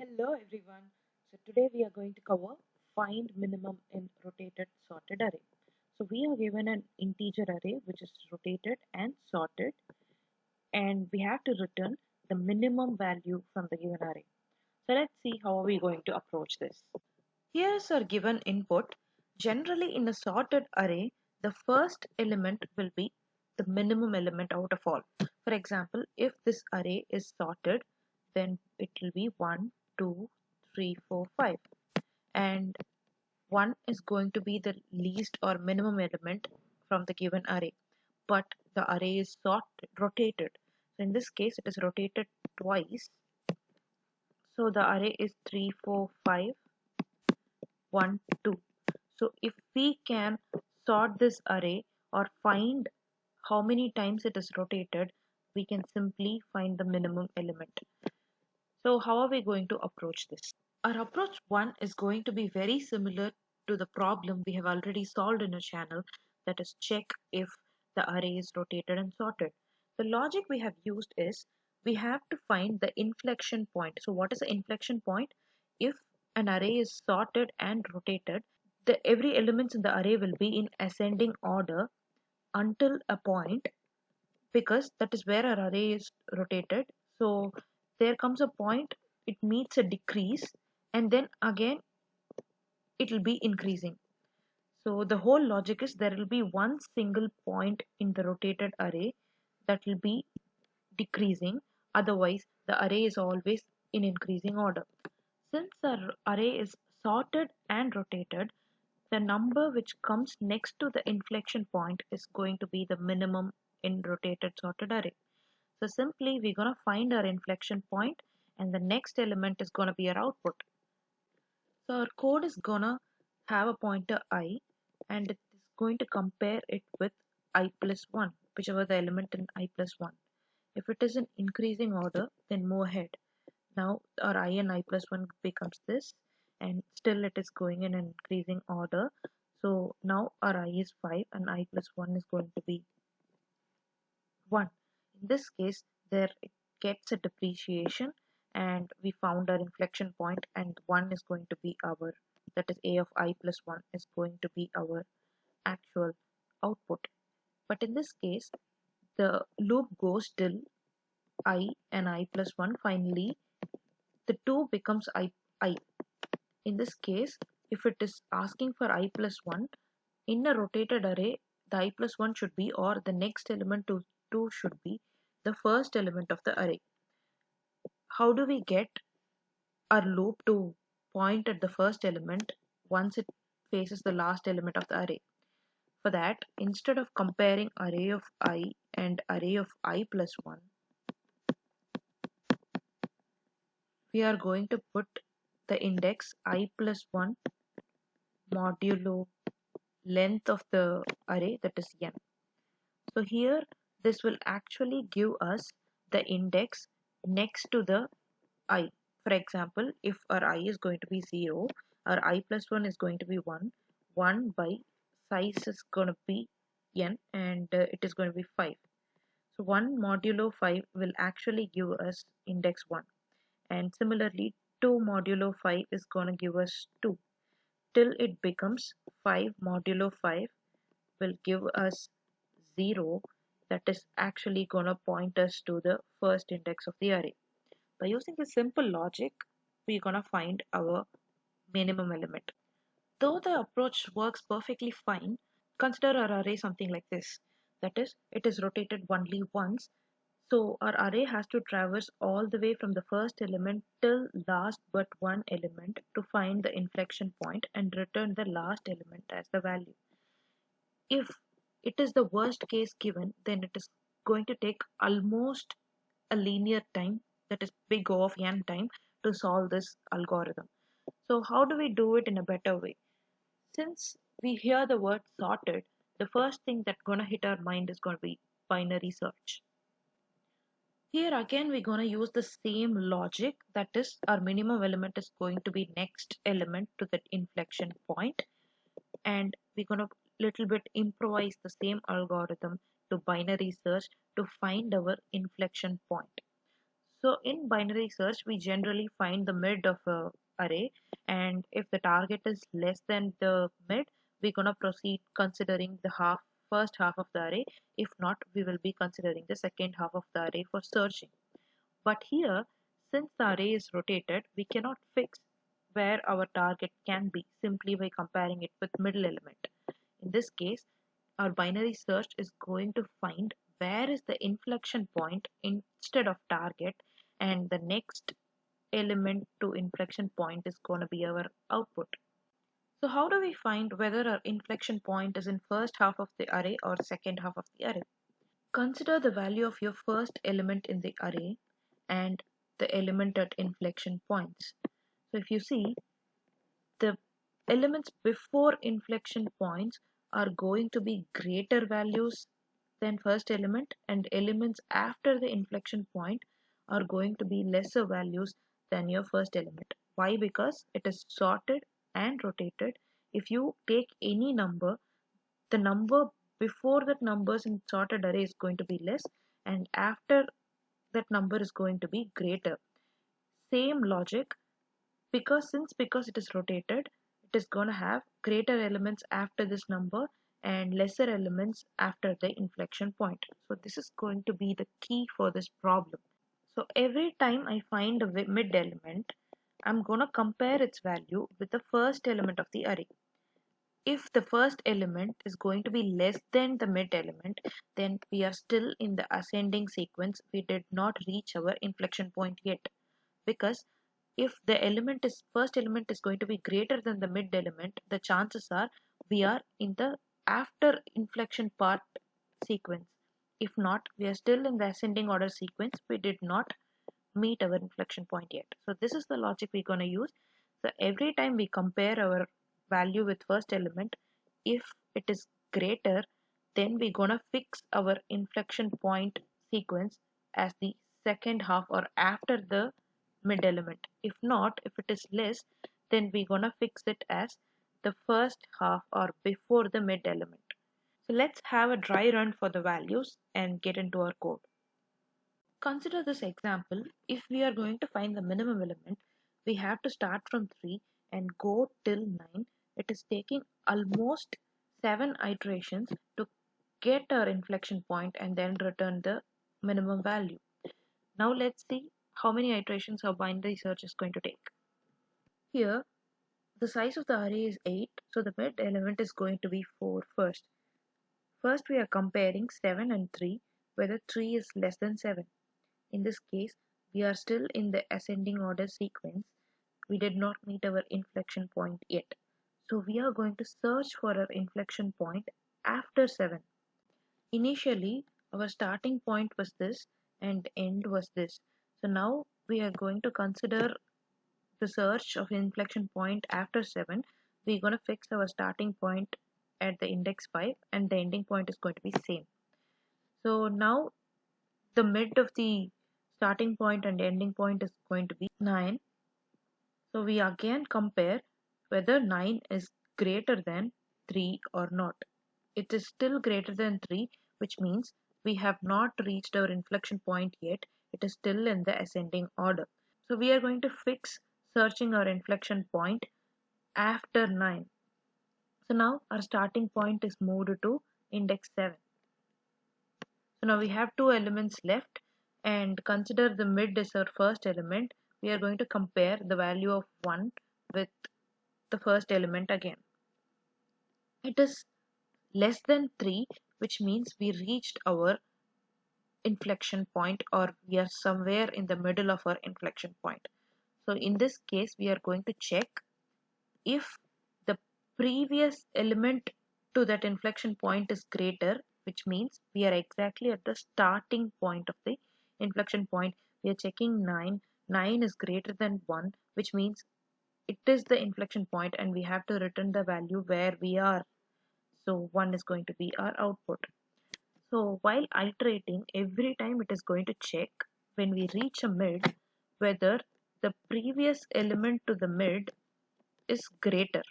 Hello everyone. So today we are going to cover find minimum in rotated sorted array. So we are given an integer array which is rotated and sorted, and we have to return the minimum value from the given array. So let's see how are we going to approach this. Here's our given input. Generally in a sorted array, the first element will be the minimum element out of all. For example, if this array is sorted, then it will be 1, 2, 3, 4, 5. And 1 is going to be the least or minimum element from the given array. But the array is rotated. So in this case, it is rotated twice. So the array is 3, 4, 5. 1, 2. So if we can sort this array or find how many times it is rotated, we can simply find the minimum element. So how are we going to approach this? Our approach 1 is going to be very similar to the problem we have already solved in a channel, that is check if the array is rotated and sorted. The logic we have used is we have to find the inflection point. So what is the inflection point? If an array is sorted and rotated, every element in the array will be in ascending order until a point, because that is where our array is rotated. So there comes a point, it meets a decrease, and then again it will be increasing. So the whole logic is there will be one single point in the rotated array that will be decreasing, otherwise the array is always in increasing order. Since our array is sorted and rotated, the number which comes next to the inflection point is going to be the minimum in rotated sorted array. So simply we're going to find our inflection point, and the next element is going to be our output. So our code is going to have a pointer I, and it is going to compare it with I plus 1, whichever the element in I plus 1. If it is in increasing order, then move ahead. Now our I and I plus 1 becomes this, and still it is going in an increasing order. So now our I is 5 and I plus 1 is going to be 1. In this case, there it gets a depreciation, and we found our inflection point, and 1 is going to be our, that is A of I plus 1 is going to be our actual output. But in this case, the loop goes till I and I plus 1. Finally, the 2 becomes I. In this case, if it is asking for I plus 1, in a rotated array, the I plus 1 should be, or the next element to 2 should be, the first element of the array. How do we get our loop to point at the first element once it faces the last element of the array? For that, instead of comparing array of I and array of I plus 1, we are going to put the index I plus 1 modulo length of the array, that is n. So here this will actually give us the index next to the I. For example, if our I is going to be 0, our I plus 1 is going to be 1. 1 by size is going to be n, and it is going to be 5. So 1 modulo 5 will actually give us index 1. And similarly, 2 modulo 5 is going to give us 2, till it becomes 5 modulo 5 will give us 0, that is actually going to point us to the first index of the array. By using this simple logic, we're going to find our minimum element. Though the approach works perfectly fine, consider our array something like this. That is, it is rotated only once. So our array has to traverse all the way from the first element till last but one element to find the inflection point and return the last element as the value. If it is the worst case given, then it is going to take almost a linear time, that is big O of n time, to solve this algorithm. So how do we do it in a better way? Since we hear the word sorted, the first thing that's going to hit our mind is going to be binary search. Here again we're going to use the same logic, that is our minimum element is going to be next element to that inflection point, and we're going to little bit improvise the same algorithm to binary search to find our inflection point. So in binary search, we generally find the mid of a array, and if the target is less than the mid, we're gonna proceed considering the first half of the array. If not, we will be considering the second half of the array for searching. But here, since the array is rotated, we cannot fix where our target can be simply by comparing it with middle element. In this case, our binary search is going to find where is the inflection point instead of target, and the next element to inflection point is going to be our output. So how do we find whether our inflection point is in first half of the array or second half of the array? Consider the value of your first element in the array and the element at inflection points. So if you see, the elements before inflection points are going to be greater values than first element, and elements after the inflection point are going to be lesser values than your first element. Why? Because it is sorted and rotated. If you take any number, the number before that numbers in sorted array is going to be less, and after that number is going to be greater. Same logic, because it is rotated, it is going to have greater elements after this number and lesser elements after the inflection point. So this is going to be the key for this problem. So every time I find a mid element, I'm going to compare its value with the first element of the array. If the first element is going to be less than the mid element, then we are still in the ascending sequence. We did not reach our inflection point yet, because if the first element is going to be greater than the mid element, the chances are we are in the after inflection part sequence. If not, we are still in the ascending order sequence. We did not meet our inflection point yet. So this is the logic we're going to use. So every time we compare our value with first element, if it is greater, then we're going to fix our inflection point sequence as the second half or after the mid element. If not, if it is less, then we're going to fix it as the first half or before the mid element. So let's have a dry run for the values and get into our code. Consider this example. If we are going to find the minimum element, we have to start from 3 and go till 9. It is taking almost 7 iterations to get our inflection point and then return the minimum value. Now let's see how many iterations our binary search is going to take. Here, the size of the array is 8, so the mid element is going to be 4 first. First, we are comparing 7 and 3, whether 3 is less than 7. In this case, we are still in the ascending order sequence. We did not meet our inflection point yet. So we are going to search for our inflection point after 7. Initially, our starting point was this and end was this. So now we are going to consider the search of inflection point after 7. We're going to fix our starting point at the index 5 and the ending point is going to be same. So now the mid of the starting point and ending point is going to be 9. So we again compare whether 9 is greater than 3 or not. It is still greater than 3, which means we have not reached our inflection point yet. It is still in the ascending order. So we are going to fix searching our inflection point after 9. So now our starting point is moved to index 7. So now we have 2 elements left, and consider the mid is our first element. We are going to compare the value of 1 with the first element again. It is less than 3, which means we reached our inflection point, or we are somewhere in the middle of our inflection point. So in this case, we are going to check if the previous element to that inflection point is greater, which means we are exactly at the starting point of the inflection point. We are checking 9. 9 is greater than 1, which means it is the inflection point and we have to return the value where we are. So 1 is going to be our output. So while iterating, every time it is going to check when we reach a mid whether the previous element to the mid is greater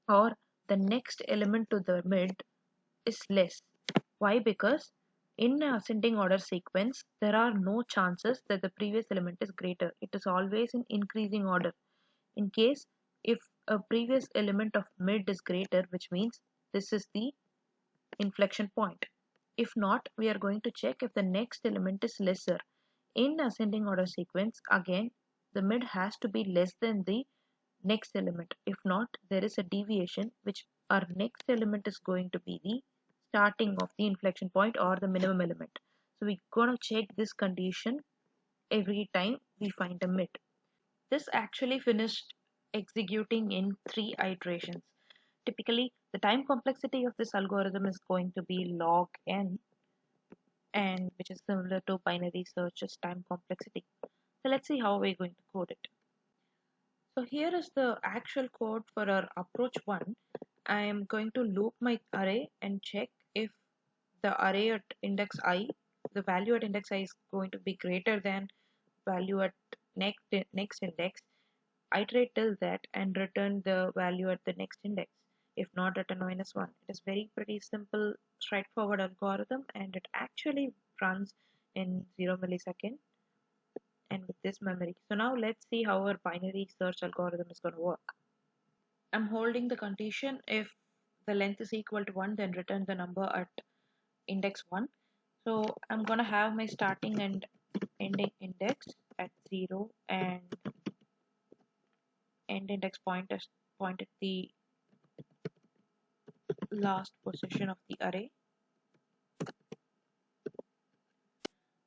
or the next element to the mid is less. Why? Because In a ascending order sequence, there are no chances that the previous element is greater. It is always in increasing order. In case if a previous element of mid is greater, which means this is the inflection point. If not, we are going to check if the next element is lesser. In ascending order sequence, again, the mid has to be less than the next element. If not, there is a deviation, which our next element is going to be the starting of the inflection point or the minimum element. So we're going to check this condition every time we find a mid. This actually finished executing in 3 iterations. Typically, the time complexity of this algorithm is going to be log n, and which is similar to binary search's time complexity. So let's see how we're going to code it. So here is the actual code for our approach 1. I am going to loop my array and check if the array at index I, the value at index I is going to be greater than value at next index. Iterate till that and return the value at the next index. If not, return -1. It is very pretty simple, straightforward algorithm, and it actually runs in 0 millisecond and with this memory. So now let's see how our binary search algorithm is going to work. I'm holding the condition if the length is equal to 1, then return the number at index 1. So I'm going to have my starting and ending index at 0 and end index point at the last position of the array.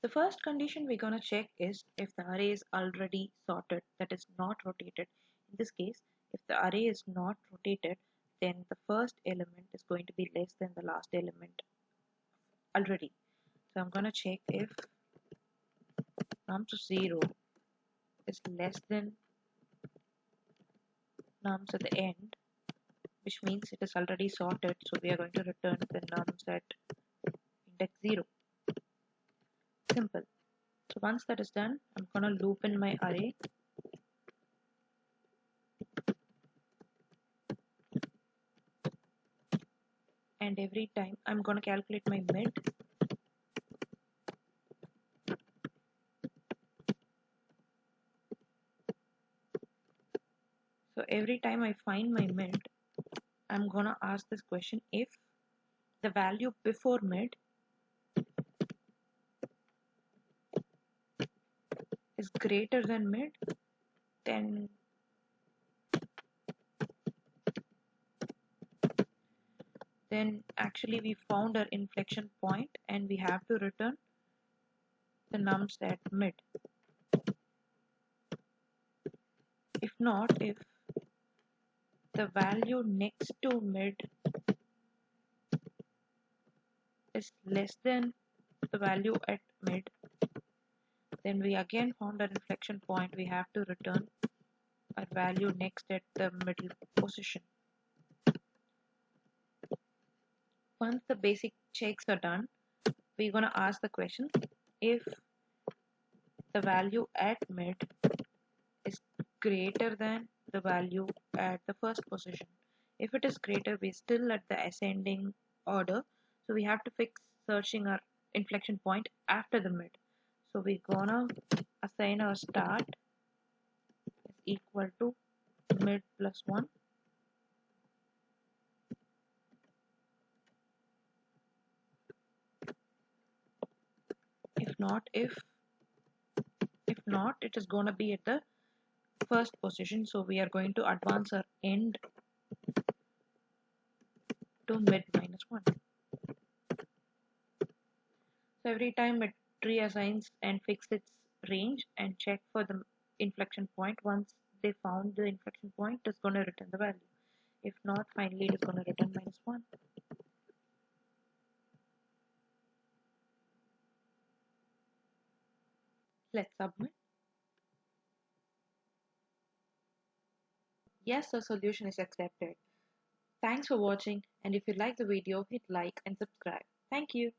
The first condition we're going to check is if the array is already sorted, that is not rotated. In this case, if the array is not rotated, then the first element is going to be less than the last element already. So I'm going to check if nums of 0 is less than nums at the end, which means it is already sorted. So we are going to return the nums at index 0. Simple. So once that is done, I'm going to loop in my array and every time I'm going to calculate my mid. So every time I find my mid, I'm going to ask this question: if the value before mid is greater than mid, then actually we found our inflection point and we have to return the nums at mid. If not, if the value next to mid is less than the value at mid, then we again found our inflection point. We have to return our value next at the middle position. Once the basic checks are done, we're going to ask the question: if the value at mid is greater than the value at the first position. If it is greater, we're still at the ascending order, so we have to fix searching our inflection point after the mid. So we're gonna assign our start is equal to mid plus 1. If not, it is gonna be at the first position, so we are going to advance our end to mid -1. So every time it reassigns and fixes its range and check for the inflection point. Once they found the inflection point, it's going to return the value. If not, finally it is going to return -1. Let's submit. Yes, the solution is accepted. Thanks for watching, and if you like the video, hit like and subscribe. Thank you.